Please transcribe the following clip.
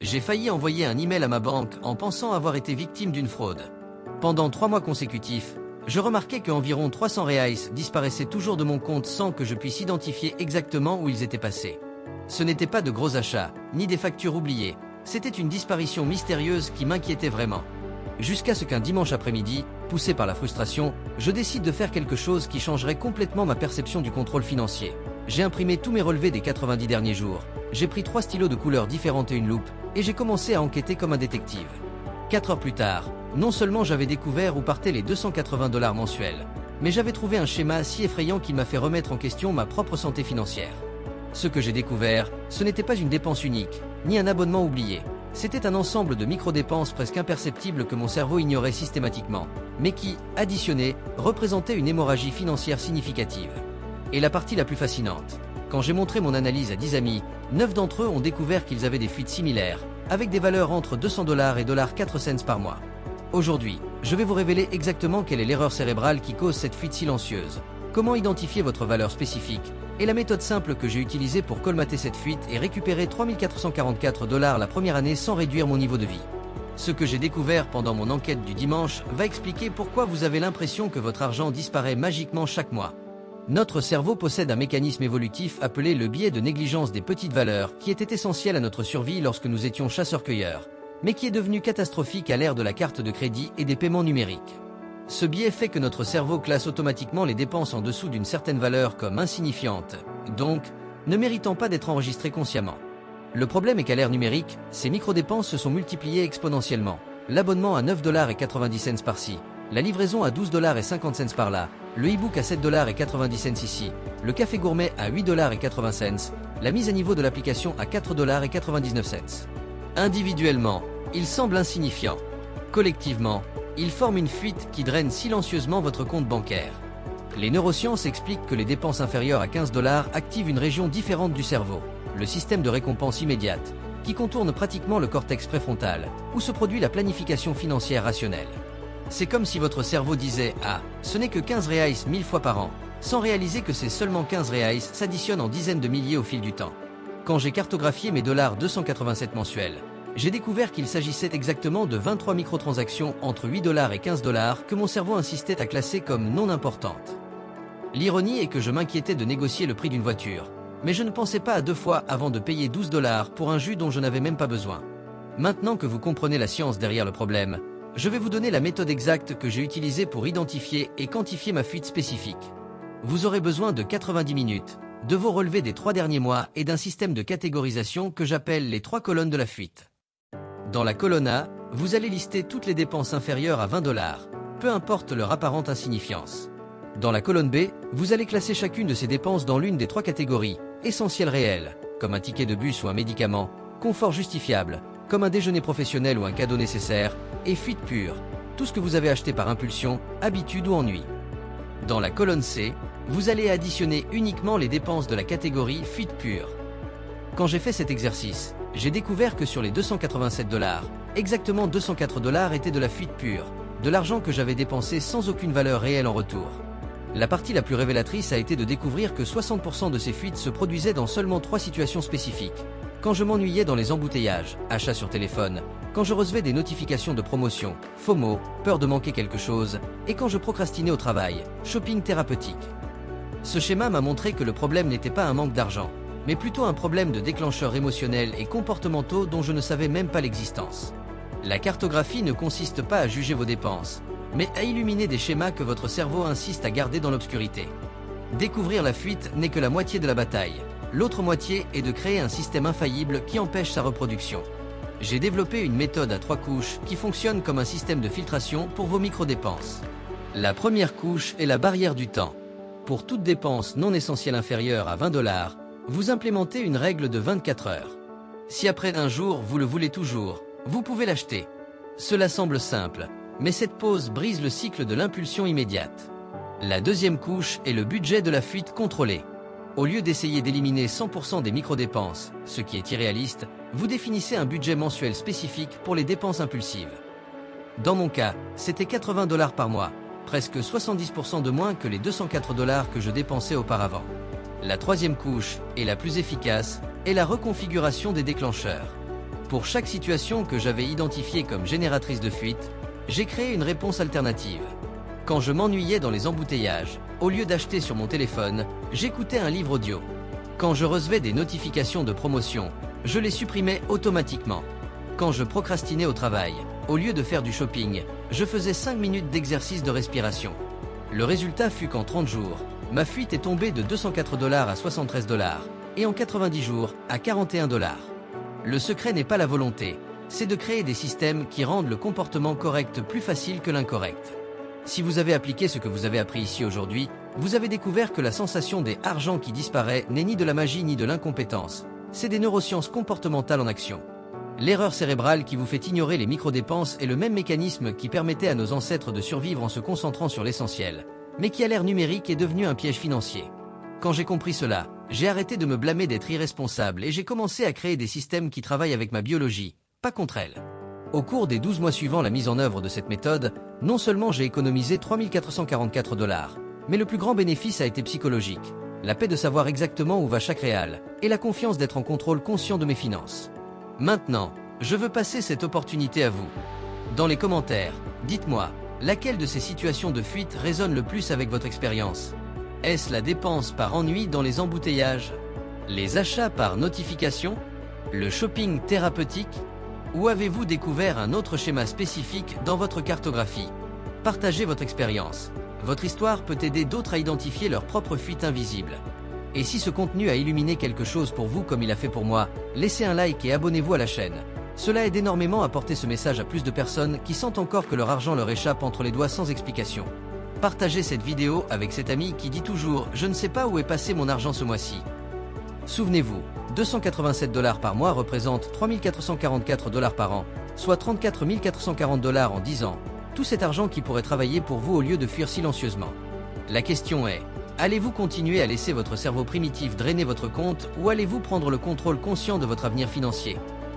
J'ai failli envoyer un email à ma banque en pensant avoir été victime d'une fraude. Pendant 3 mois consécutifs, je remarquais qu'environ 300 reais disparaissaient toujours de mon compte sans que je puisse identifier exactement où ils étaient passés. Ce n'était pas de gros achats, ni des factures oubliées, c'était une disparition mystérieuse qui m'inquiétait vraiment. Jusqu'à ce qu'un dimanche après-midi, poussé par la frustration, je décide de faire quelque chose qui changerait complètement ma perception du contrôle financier. J'ai imprimé tous mes relevés des 90 derniers jours, j'ai pris 3 stylos de couleurs différentes et une loupe, et j'ai commencé à enquêter comme un détective. 4 heures plus tard, non seulement j'avais découvert où partaient les $280 mensuels, mais j'avais trouvé un schéma si effrayant qu'il m'a fait remettre en question ma propre santé financière. Ce que j'ai découvert, ce n'était pas une dépense unique, ni un abonnement oublié. C'était un ensemble de micro-dépenses presque imperceptibles que mon cerveau ignorait systématiquement, mais qui, additionnées, représentaient une hémorragie financière significative. Et la partie la plus fascinante, quand j'ai montré mon analyse à 10 amis, 9 d'entre eux ont découvert qu'ils avaient des fuites similaires, avec des valeurs entre $200 et $4 par mois. Aujourd'hui, je vais vous révéler exactement quelle est l'erreur cérébrale qui cause cette fuite silencieuse, comment identifier votre valeur spécifique, et la méthode simple que j'ai utilisée pour colmater cette fuite et récupérer $3 444 la première année sans réduire mon niveau de vie. Ce que j'ai découvert pendant mon enquête du dimanche va expliquer pourquoi vous avez l'impression que votre argent disparaît magiquement chaque mois. Notre cerveau possède un mécanisme évolutif appelé le biais de négligence des petites valeurs qui était essentiel à notre survie lorsque nous étions chasseurs-cueilleurs, mais qui est devenu catastrophique à l'ère de la carte de crédit et des paiements numériques. Ce biais fait que notre cerveau classe automatiquement les dépenses en dessous d'une certaine valeur comme insignifiantes, donc ne méritant pas d'être enregistrées consciemment. Le problème est qu'à l'ère numérique, ces micro-dépenses se sont multipliées exponentiellement. L'abonnement à $9,90 par-ci, la livraison à $12,50 par-là, le e-book à $7,90 ici, le café gourmet à $8,80, la mise à niveau de l'application à $4,99. Individuellement, ils semblent insignifiants. Collectivement, ils forment une fuite qui draine silencieusement votre compte bancaire. Les neurosciences expliquent que les dépenses inférieures à $15 activent une région différente du cerveau, le système de récompense immédiate, qui contourne pratiquement le cortex préfrontal, où se produit la planification financière rationnelle. C'est comme si votre cerveau disait « Ah, ce n'est que 15 reais 1000 fois par an », sans réaliser que ces seulement 15 reais s'additionnent en dizaines de milliers au fil du temps. Quand j'ai cartographié mes $287 mensuels, j'ai découvert qu'il s'agissait exactement de 23 microtransactions entre $8 et $15 que mon cerveau insistait à classer comme non importantes. L'ironie est que je m'inquiétais de négocier le prix d'une voiture, mais je ne pensais pas à 2 fois avant de payer $12 pour un jus dont je n'avais même pas besoin. Maintenant que vous comprenez la science derrière le problème, je vais vous donner la méthode exacte que j'ai utilisée pour identifier et quantifier ma fuite spécifique. Vous aurez besoin de 90 minutes, de vos relevés des 3 derniers mois et d'un système de catégorisation que j'appelle les 3 colonnes de la fuite. Dans la colonne A, vous allez lister toutes les dépenses inférieures à $20, peu importe leur apparente insignifiance. Dans la colonne B, vous allez classer chacune de ces dépenses dans l'une des 3 catégories, essentiel réel, comme un ticket de bus ou un médicament, confort justifiable, comme un déjeuner professionnel ou un cadeau nécessaire, et fuite pure, tout ce que vous avez acheté par impulsion, habitude ou ennui. Dans la colonne C, vous allez additionner uniquement les dépenses de la catégorie fuite pure. Quand j'ai fait cet exercice, j'ai découvert que sur les $287, exactement $204 étaient de la fuite pure, de l'argent que j'avais dépensé sans aucune valeur réelle en retour. La partie la plus révélatrice a été de découvrir que 60% de ces fuites se produisaient dans seulement 3 situations spécifiques. Quand je m'ennuyais dans les embouteillages, achats sur téléphone, quand je recevais des notifications de promotion, FOMO, peur de manquer quelque chose, et quand je procrastinais au travail, shopping thérapeutique. Ce schéma m'a montré que le problème n'était pas un manque d'argent, mais plutôt un problème de déclencheurs émotionnels et comportementaux dont je ne savais même pas l'existence. La cartographie ne consiste pas à juger vos dépenses, mais à illuminer des schémas que votre cerveau insiste à garder dans l'obscurité. Découvrir la fuite n'est que la moitié de la bataille. L'autre moitié est de créer un système infaillible qui empêche sa reproduction. J'ai développé une méthode à 3 couches qui fonctionne comme un système de filtration pour vos micro-dépenses. La première couche est la barrière du temps. Pour toute dépense non essentielle inférieure à $20, vous implémentez une règle de 24 heures. Si après un jour vous le voulez toujours, vous pouvez l'acheter. Cela semble simple, mais cette pause brise le cycle de l'impulsion immédiate. La deuxième couche est le budget de la fuite contrôlée. Au lieu d'essayer d'éliminer 100% des micro-dépenses, ce qui est irréaliste, vous définissez un budget mensuel spécifique pour les dépenses impulsives. Dans mon cas, c'était $80 par mois, presque 70% de moins que les $204 que je dépensais auparavant. La troisième couche, et la plus efficace, est la reconfiguration des déclencheurs. Pour chaque situation que j'avais identifiée comme génératrice de fuite, j'ai créé une réponse alternative. Quand je m'ennuyais dans les embouteillages, au lieu d'acheter sur mon téléphone, j'écoutais un livre audio. Quand je recevais des notifications de promotion, je les supprimais automatiquement. Quand je procrastinais au travail, au lieu de faire du shopping, je faisais 5 minutes d'exercice de respiration. Le résultat fut qu'en 30 jours, ma fuite est tombée de $204 à $73 et en 90 jours à $41. Le secret n'est pas la volonté, c'est de créer des systèmes qui rendent le comportement correct plus facile que l'incorrect. Si vous avez appliqué ce que vous avez appris ici aujourd'hui, vous avez découvert que la sensation des « argent qui disparaît » n'est ni de la magie ni de l'incompétence, c'est des neurosciences comportementales en action. L'erreur cérébrale qui vous fait ignorer les micro-dépenses est le même mécanisme qui permettait à nos ancêtres de survivre en se concentrant sur l'essentiel, mais qui à l'ère numérique est devenu un piège financier. Quand j'ai compris cela, j'ai arrêté de me blâmer d'être irresponsable et j'ai commencé à créer des systèmes qui travaillent avec ma biologie, pas contre elle. Au cours des 12 mois suivant la mise en œuvre de cette méthode, non seulement j'ai économisé $3 444, mais le plus grand bénéfice a été psychologique. La paix de savoir exactement où va chaque réal, et la confiance d'être en contrôle conscient de mes finances. Maintenant, je veux passer cette opportunité à vous. Dans les commentaires, dites-moi, laquelle de ces situations de fuite résonne le plus avec votre expérience? Est-ce la dépense par ennui dans les embouteillages? Les achats par notification? Le shopping thérapeutique? Ou avez-vous découvert un autre schéma spécifique dans votre cartographie? Partagez votre expérience. Votre histoire peut aider d'autres à identifier leur propre fuite invisible. Et si ce contenu a illuminé quelque chose pour vous comme il a fait pour moi, laissez un like et abonnez-vous à la chaîne. Cela aide énormément à porter ce message à plus de personnes qui sentent encore que leur argent leur échappe entre les doigts sans explication. Partagez cette vidéo avec cet ami qui dit toujours « Je ne sais pas où est passé mon argent ce mois-ci ». Souvenez-vous, $287 par mois représente $3 444 par an, soit $34 440 en 10 ans. Tout cet argent qui pourrait travailler pour vous au lieu de fuir silencieusement. La question est, allez-vous continuer à laisser votre cerveau primitif drainer votre compte ou allez-vous prendre le contrôle conscient de votre avenir financier ?